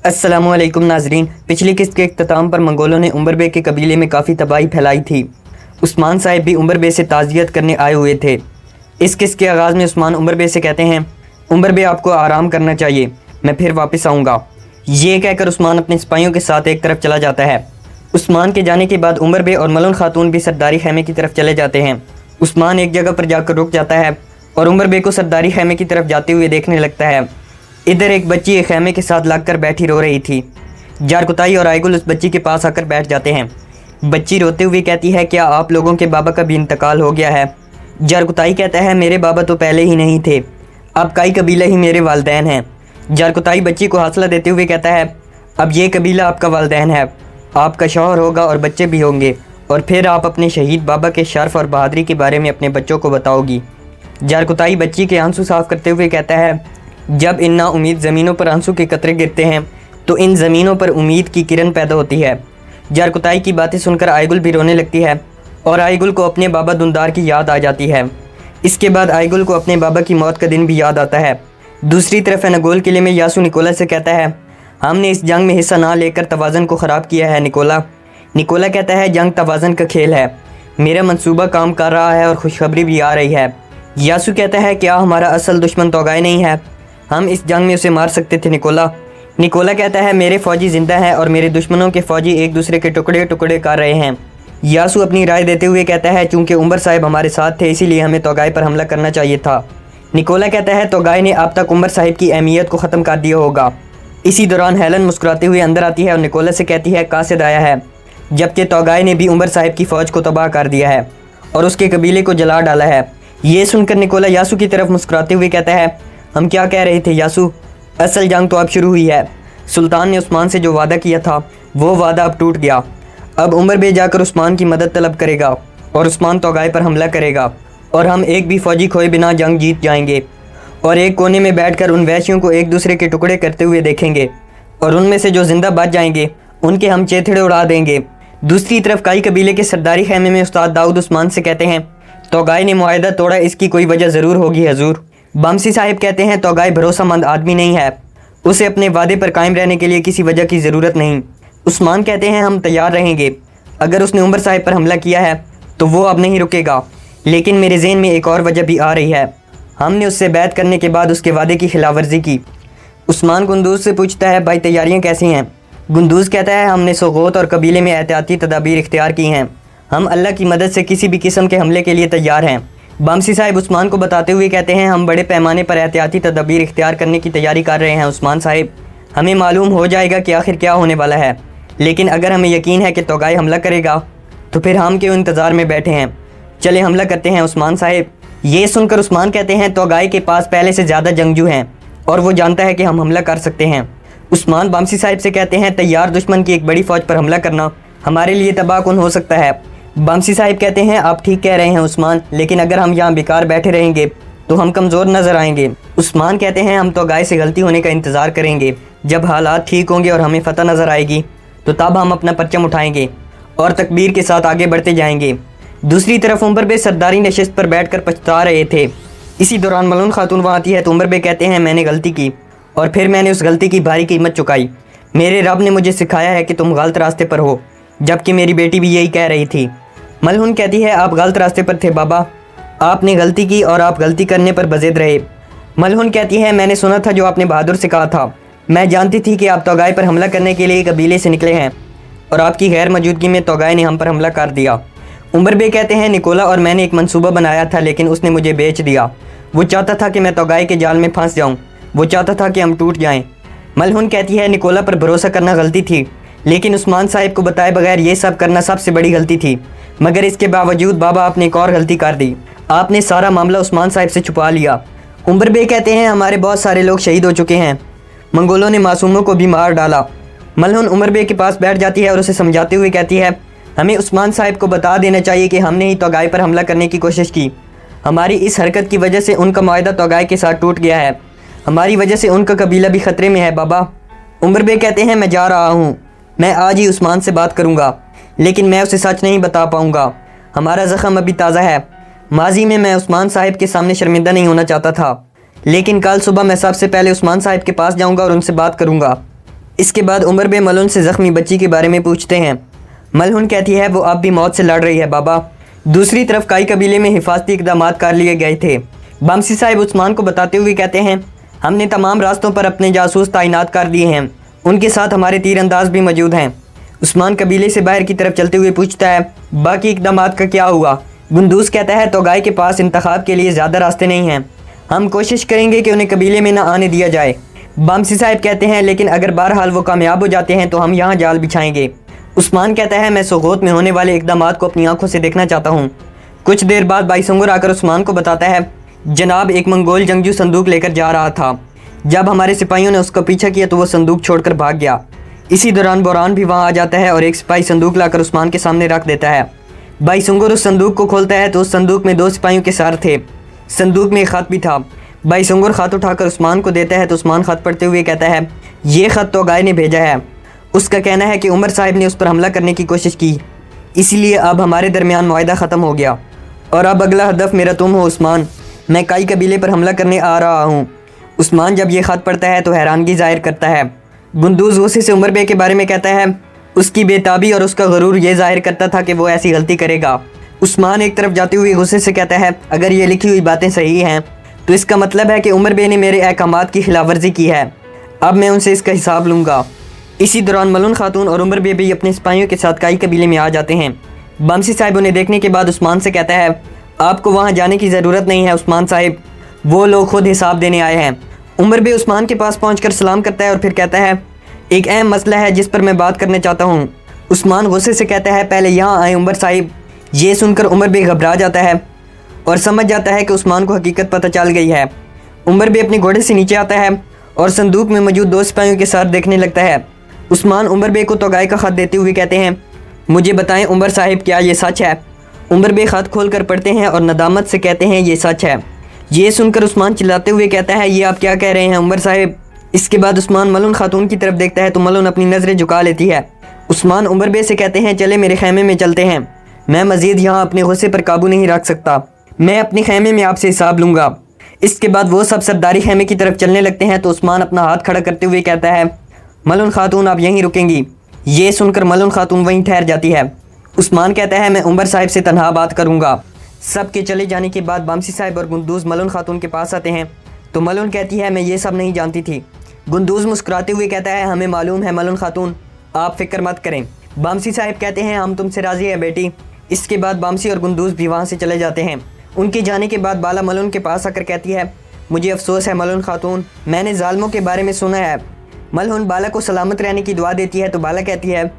अस्सलामुअलैकुम नाजरीन। पिछली किस्त के इख्तिताम पर मंगोलों ने उमर बे के कबीले में काफ़ी तबाही फैलाई थी। उस्मान साहिब भी उमर बे से ताज़ियत करने आए हुए थे। इस किस्त के आगाज़ में उस्मान उमर बे से कहते हैं, उमर बे आपको आराम करना चाहिए, मैं फिर वापस आऊँगा। ये कहकर उस्मान अपने सिपाहियों के साथ एक तरफ चला जाता है। उस्मान के जाने के बाद उमर बे और मलून खातून भी सरदारी खैमे की तरफ चले जाते हैं। उस्मान एक जगह पर जाकर रुक जाता है और उमर बे को सरदारी खैमे की तरफ जाते हुए देखने लगता है। इधर एक बच्ची एक खैमे के साथ लगकर बैठी रो रही थी। जारकुताई और आयगुल उस बच्ची के पास आकर बैठ जाते हैं। बच्ची रोते हुए कहती है, क्या आप लोगों के बाबा का भी इंतकाल हो गया है? जारकुताई कहता है, मेरे बाबा तो पहले ही नहीं थे, अब काई कबीला ही मेरे वालिदैन हैं। जारकुताई बच्ची को हौसला देते हुए कहता है, अब ये कबीला आपका वालिदैन है, आपका शौहर होगा और बच्चे भी होंगे, और फिर आप अपने शहीद बाबा के शर्फ और बहादुरी के बारे में अपने बच्चों को बताओगी। जारकुताई बच्ची के आंसू साफ करते हुए कहता है, जब इन नाउमीद ज़मीनों पर आंसू के कतरे गिरते हैं तो इन ज़मीनों पर उम्मीद की किरण पैदा होती है। जारकुताई की बातें सुनकर आयगुल भी रोने लगती है और आयगुल को अपने बाबा दुंदार की याद आ जाती है। इसके बाद आयगुल को अपने बाबा की मौत का दिन भी याद आता है। दूसरी तरफ एनागोल किले में यासू निकोला से कहता है, हमने इस जंग में हिस्सा ना लेकर तवाज़न को ख़राब किया है निकोला। निकोला कहता है, जंग तवाज़न का खेल है, मेरा मंसूबा काम कर रहा है और खुशखबरी भी आ रही है। यासू कहता है, क्या हमारा असल दुश्मन तोगाई नहीं है? हम इस जंग में उसे मार सकते थे निकोला। निकोला कहता है, मेरे फ़ौजी ज़िंदा हैं और मेरे दुश्मनों के फ़ौजी एक दूसरे के टुकड़े टुकड़े कर रहे हैं। यासू अपनी राय देते हुए कहता है, चूँकि उमर साहिब हमारे साथ थे इसीलिए हमें तोगाई पर हमला करना चाहिए था। निकोला कहता है, तोगाई ने अब तक उमर साहिब की अहमियत को ख़त्म कर दिया होगा। इसी दौरान हेलन मुस्कुराते हुए अंदर आती है और निकोला से कहती है, कासिद आया है, जबकि तोगाई ने भी उमर साहिब की फ़ौज को तबाह कर दिया है और उसके कबीले को जला डाला है। ये सुनकर निकोला यासू की तरफ मुस्कुराते हुए कहता है, हम क्या कह रहे थे यासू, असल जंग तो अब शुरू हुई है। सुल्तान ने उस्मान से जो वादा किया था वो वादा अब टूट गया। अब उमर बे जाकर उस्मान की मदद तलब करेगा और उस्मान तोगाई पर हमला करेगा और हम एक भी फ़ौजी खोए बिना जंग जीत जाएंगे और एक कोने में बैठकर उन वैश्यों को एक दूसरे के टुकड़े करते हुए देखेंगे और उनमें से जो जिंदा बच जाएंगे उनके हम चेथड़े उड़ा देंगे। दूसरी तरफ काई कबीले के सरदारी खैमे में उस्ताद दाऊद उस्मान से कहते हैं, तोगाई ने मुआहदा तोड़ा, इसकी कोई वजह ज़रूर होगी हजूर। बमसी साहिब कहते हैं, तोगाई भरोसामंद आदमी नहीं है, उसे अपने वादे पर कायम रहने के लिए किसी वजह की ज़रूरत नहीं। उस्मान कहते हैं, हम तैयार रहेंगे, अगर उसने उमर साहिब पर हमला किया है तो वो अब नहीं रुकेगा। लेकिन मेरे ज़हन में एक और वजह भी आ रही है, हमने उससे बैत करने के बाद उसके वादे की खिलाफवर्जी की। उस्मान गुंदूज़ से पूछता है, भाई तैयारियाँ कैसी हैं? गुंदूज़ कहता है, हमने सोगोत और कबीले में एहतियाती तदाबीर इख्तियार की हैं, हम अल्लाह की मदद से किसी भी किस्म के हमले के लिए तैयार हैं। बमसी साहिब उस्मान को बताते हुए कहते हैं, हम बड़े पैमाने पर एहतियाती तदबीर इख्तियार करने की तैयारी कर रहे हैं उस्मान साहिब, हमें मालूम हो जाएगा कि आखिर क्या होने वाला है, लेकिन अगर हमें यकीन है कि तोगाई हमला करेगा तो फिर हम क्यों इंतज़ार में बैठे हैं, चले हमला करते हैं उस्मान साहिब। ये सुनकर उस्मान कहते हैं, तोगाई के पास पहले से ज़्यादा जंगजू हैं और वो जानता है कि हम हमला कर सकते हैं। उस्मान बमसी साहिब से कहते हैं, तैयार दुश्मन की एक बड़ी फ़ौज पर हमला करना हमारे लिए तबाहकुन हो सकता है। बमसी साहिब कहते हैं, आप ठीक कह रहे हैं उस्मान, लेकिन अगर हम यहाँ बेकार बैठे रहेंगे तो हम कमज़ोर नज़र आएंगे। उस्मान कहते हैं, हम तोगाई से गलती होने का इंतज़ार करेंगे, जब हालात ठीक होंगे और हमें फ़तह नज़र आएगी तो तब हम अपना परचम उठाएंगे और तकबीर के साथ आगे बढ़ते जाएंगे। दूसरी तरफ उमर बे सरदारी नशिस्त पर बैठ कर पछता रहे थे। इसी दौरान मलून खातून वहाँ आती है तो उमर बे कहते हैं, मैंने गलती की और फिर मैंने उस गलती की भारी कीमत चुकाई। मेरे रब ने मुझे सिखाया है कि तुम गलत रास्ते पर हो, जबकि मेरी बेटी भी यही कह रही थी। मलहून कहती है, आप गलत रास्ते पर थे बाबा, आपने गलती की और आप गलती करने पर बज़िद रहे। मलहून कहती है, मैंने सुना था जो आपने बहादुर से कहा था, मैं जानती थी कि आप तोगाई पर हमला करने के लिए कबीले से निकले हैं और आपकी गैर मौजूदगी में तोगाई ने हम पर हमला कर दिया। उमर बे कहते हैं, निकोला और मैंने एक मंसूबा बनाया था, लेकिन उसने मुझे बेच दिया। वो चाहता था कि मैं तोगाई के जाल में फंस जाऊँ, वो चाहता था कि हम टूट जाएँ। मलहून कहती है, निकोला पर भरोसा करना गलती थी, लेकिन उस्मान साहिब को बताए बगैर ये सब करना सबसे बड़ी गलती थी, मगर इसके बावजूद बाबा आपने एक और गलती कर दी, आपने सारा मामला उस्मान साहिब से छुपा लिया। उमर बे कहते हैं, हमारे बहुत सारे लोग शहीद हो चुके हैं, मंगोलों ने मासूमों को भी मार डाला। मलहून उमर बे के पास बैठ जाती है और उसे समझाते हुए कहती है, हमें उस्मान साहिब को बता देना चाहिए कि हमने ही तोगाई पर हमला करने की कोशिश की, हमारी इस हरकत की वजह से उनका मुआहदा तोगाई के साथ टूट गया है, हमारी वजह से उनका कबीला भी ख़तरे में है बाबा। उमर बे कहते हैं, मैं जा रहा हूँ, मैं आज ही उस्मान से बात करूँगा, लेकिन मैं उसे सच नहीं बता पाऊँगा, हमारा ज़ख़म अभी ताज़ा है। माजी में मैं उस्मान साहिब के सामने शर्मिंदा नहीं होना चाहता था, लेकिन कल सुबह मैं सबसे पहले उस्मान साहिब के पास जाऊँगा और उनसे बात करूँगा। इसके बाद उमर बे मलून से ज़ख्मी बच्ची के बारे में पूछते हैं। मलून कहती है वो अब भी मौत से लड़ रही है बाबा। दूसरी तरफ काई कबीले में हिफाजती इकदाम कर लिए गए थे। बामसी साहिब उस्मान को बताते हुए कहते हैं हमने तमाम रास्तों पर अपने जासूस तैनात कर दिए हैं, उनके साथ हमारे तीरंदाज भी मौजूद हैं। उस्मान कबीले से बाहर की तरफ चलते हुए पूछता है बाकी इकदाम का क्या हुआ। गुंदूस कहता है तो गाय के पास इंतखाब के लिए ज़्यादा रास्ते नहीं हैं, हम कोशिश करेंगे कि उन्हें कबीले में न आने दिया जाए। बामसी साहिब कहते हैं लेकिन अगर बहरहाल वो कामयाब हो जाते हैं तो हम यहाँ जाल बिछाएंगे। उस्मान कहता है मैं सोगोत में होने वाले इकदाम को अपनी आंखों से देखना चाहता हूँ। कुछ देर बाद बाईसंगुर आकर उस्मान को बताता है जनाब एक मंगोल जंगजू संदूक लेकर जा रहा था, जब हमारे सिपाहियों ने उसका पीछा किया तो वो संदूक छोड़कर भाग गया। इसी दौरान बोरान भी वहाँ आ जाता है और एक सिपाही संदूक लाकर उस्मान के सामने रख देता है। बाईसंगुर उस संदूक को खोलता है तो उस संदूक में 2 सिपाहियों के सार थे। संदूक में एक ख़त भी था। बाईसंगुर ख़त उठाकर उस्मान को देता है तो उस्मान ख़त पढ़ते हुए कहता है ये ख़त तो गाय ने भेजा है। उसका कहना है कि उमर साहिब ने उस पर हमला करने की कोशिश की, इसीलिए अब हमारे दरमियान मुआहदा ख़त्म हो गया और अब अगला हदफ मेरा तुम हो उस्मान। मैं काई कबीले पर हमला करने आ रहा हूँ। उस्मान जब ये ख़त पढ़ता है तो हैरानगी ज़ाहिर करता है। गुंदूज़ गुस्से से उमर बे के बारे में कहता है उसकी बेताबी और उसका गरूर ये ज़ाहिर करता था कि वो ऐसी गलती करेगा। उस्मान एक तरफ जाते हुए गुस्से से कहता है अगर ये लिखी हुई बातें सही हैं तो इसका मतलब है कि उमर बे ने मेरे अहकामात की खिलाफवर्जी की है, अब मैं उनसे इसका हिसाब लूँगा। इसी दौरान मलून खातून और उमर बे भी अपने सिपाहियों के साथ काई कबीले में आ जाते हैं। बामसी साहिब उन्हें देखने के बाद उस्मान से कहता है आपको वहाँ जाने की ज़रूरत नहीं है उस्मान साहिब, वो लोग खुद हिसाब देने आए हैं। उमर बे उस्मान के पास पहुंचकर सलाम करता है और फिर कहता है एक अहम मसला है जिस पर मैं बात करना चाहता हूं। उस्मान गुस्से से कहता है पहले यहाँ आए उमर साहिब। ये सुनकर उमर बे घबरा जाता है और समझ जाता है कि उस्मान को हकीकत पता चल गई है। उमर बे अपने घोड़े से नीचे आता है और संदूक में मौजूद 2 सिपाहियों के साथ देखने लगता है। उस्मान उमर बे को तोगाई का ख़त देते हुए कहते हैं मुझे बताएं उमर साहिब क्या ये सच है। उमर बे ख़त खोल कर पढ़ते हैं और नदामत से कहते हैं ये सच है। ये सुनकर उस्मान चिल्लाते हुए कहता है ये आप क्या कह रहे हैं उमर साहिब। इसके बाद उस्मान मलून खातून की तरफ देखता है तो मलून अपनी नज़रें झुका लेती है। उस्मान उमर बे से कहते हैं चले मेरे खैमे में चलते हैं, मैं मज़ीद यहाँ अपने गुस्से पर काबू नहीं रख सकता, मैं अपने खैमे में आपसे हिसाब लूँगा। इसके बाद वो सब सरदारी खैमे की तरफ चलने लगते हैं तो उस्मान अपना हाथ खड़ा करते हुए कहता है मलून खातून आप यहीं रुकेंगी। ये सुनकर मलून खातून वहीं ठहर जाती है। उस्मान कहता है मैं उमर साहिब से तन्हा बात करूँगा। सब के चले जाने के बाद बामसी साहिब और गुंदूज़ मलून खातून के पास आते हैं तो मलून कहती है मैं ये सब नहीं जानती थी। गुंदूज़ मुस्कुराते हुए कहता है हमें मालूम है मलून खातून, आप फिक्र मत करें। बामसी साहिब कहते हैं हम तुमसे राज़ी हैं बेटी। इसके बाद बामसी और गुंदूज़ भी वहाँ से चले जाते हैं। उनके जाने के बाद बाला मलून के पास आकर कहती है मुझे अफसोस है मलून खातून, मैंने जालिमों के बारे में सुना है। मलून बाला को सलामत रहने की दुआ देती है तो बाला कहती है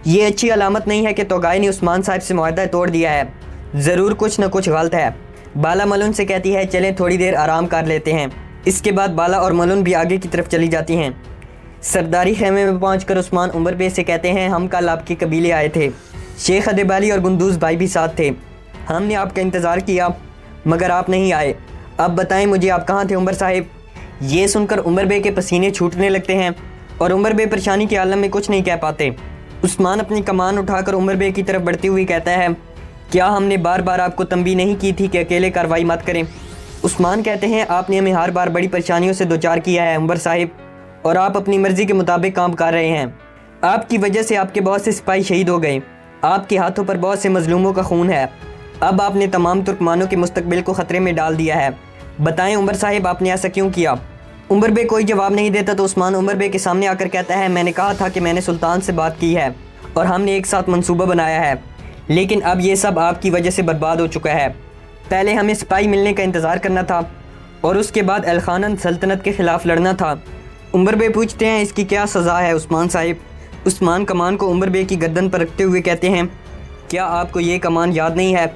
ये अच्छी अलामत नहीं है कि तोगाई ने उस्मान साहिब से मुआहदा तोड़ दिया है, ज़रूर कुछ न कुछ गलत है। बाला मलून से कहती है चलें थोड़ी देर आराम कर लेते हैं। इसके बाद बाला और मलून भी आगे की तरफ चली जाती हैं। सरदारी खेमे में पहुंचकर उस्मान उमर बे से कहते हैं हम कल आपके कबीले आए थे, शेख अदेबाली और गुंदूज़ भाई भी साथ थे। हमने आपका इंतज़ार किया मगर आप नहीं आए, अब बताएं मुझे आप कहाँ थे उमर साहिब। ये सुनकर उमर बे के पसीने छूटने लगते हैं और उमर बे परेशानी के आलम में कुछ नहीं कह पाते। उस्मान अपनी कमान उठाकर उमर बे की तरफ बढ़ते हुए कहता है क्या हमने बार बार आपको तंबीह नहीं की थी कि अकेले कार्रवाई मत करें। उस्मान कहते हैं आपने हमें हर बार बड़ी परेशानियों से दो चार किया है उमर साहिब, और आप अपनी मर्ज़ी के मुताबिक काम कर रहे हैं। आपकी वजह से आपके बहुत से सिपाही शहीद हो गए, आपके हाथों पर बहुत से मजलूमों का खून है। अब आपने तमाम तुर्कमानों के मुस्तकबिल को ख़तरे में डाल दिया है। बताएं उमर साहिब आपने ऐसा क्यों किया। उमर बे कोई जवाब नहीं देता तो उस्मान उमर बे के सामने आकर कहता है मैंने कहा था कि मैंने सुल्तान से बात की है और हमने एक साथ मंसूबा बनाया है, लेकिन अब ये सब आपकी वजह से बर्बाद हो चुका है। पहले हमें सिपाही मिलने का इंतज़ार करना था और उसके बाद अलखानन सल्तनत के ख़िलाफ़ लड़ना था। उमर बे पूछते हैं इसकी क्या सज़ा है उस्मान साहिब। उस्मान कमान को उमर बे की गर्दन पर रखते हुए कहते हैं क्या आपको ये कमान याद नहीं है,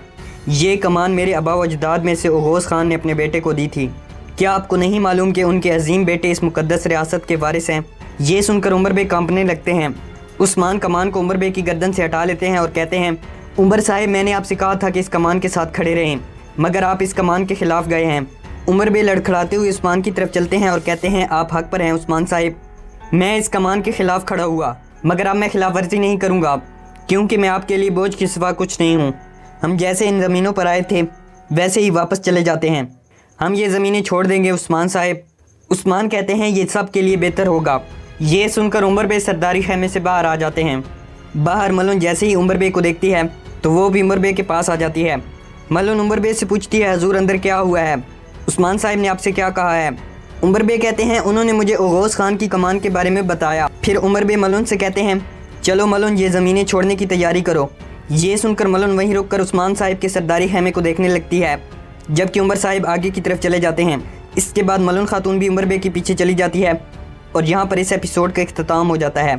ये कमान मेरे अबा व अजदाद में से उगौस खान ने अपने बेटे को दी थी। क्या आपको नहीं मालूम कि उनके अजीम बेटे इस मुक़द्दस रियासत के वारिस हैं। ये सुनकर उमर बे कांपने लगते हैं। उस्मान कमान को उमर बे की गर्दन से हटा लेते हैं और कहते हैं उमर साहिब मैंने आपसे कहा था कि इस कमान के साथ खड़े रहें, मगर आप इस कमान के ख़िलाफ़ गए हैं। उमर बे लड़खड़ाते हुए उस्मान की तरफ चलते हैं और कहते हैं आप हक पर हैं उस्मान साहिब, मैं इस कमान के ख़िलाफ़ खड़ा हुआ मगर अब मैं खिलाफ वर्जी नहीं करूँगा, क्योंकि मैं आपके लिए बोझ के सिवा कुछ नहीं हूँ। हम जैसे इन ज़मीनों पर आए थे वैसे ही वापस चले जाते हैं, हम ये ज़मीनें छोड़ देंगे उस्मान साहिब। उस्मान कहते हैं ये सब के लिए बेहतर होगा, ये सुनकर उमर बे सरदारी खैमे से बाहर आ जाते हैं। बाहर मलन जैसे ही उमर बे को देखती है तो वो भी उमर बे के पास आ जाती है। मलन उमर बे से पूछती है, हजूर अंदर क्या हुआ है? उस्मान साहब ने आपसे क्या कहा है? उमर बे कहते हैं, उन्होंने मुझे ओगोस खान की कमान के बारे में बताया। फिर उमर बे मलन से कहते हैं, चलो मलन ये ज़मीनें छोड़ने की तैयारी करो। ये सुनकर मलन वहीं रुककर उस्मान साहब के सरदारी खैमे को देखने लगती है, जबकि उमर साहब आगे की तरफ चले जाते हैं। इसके बाद मलन खातून भी उमर बे के पीछे चली जाती है और यहाँ पर इस एपिसोड का इख्तिताम हो जाता है।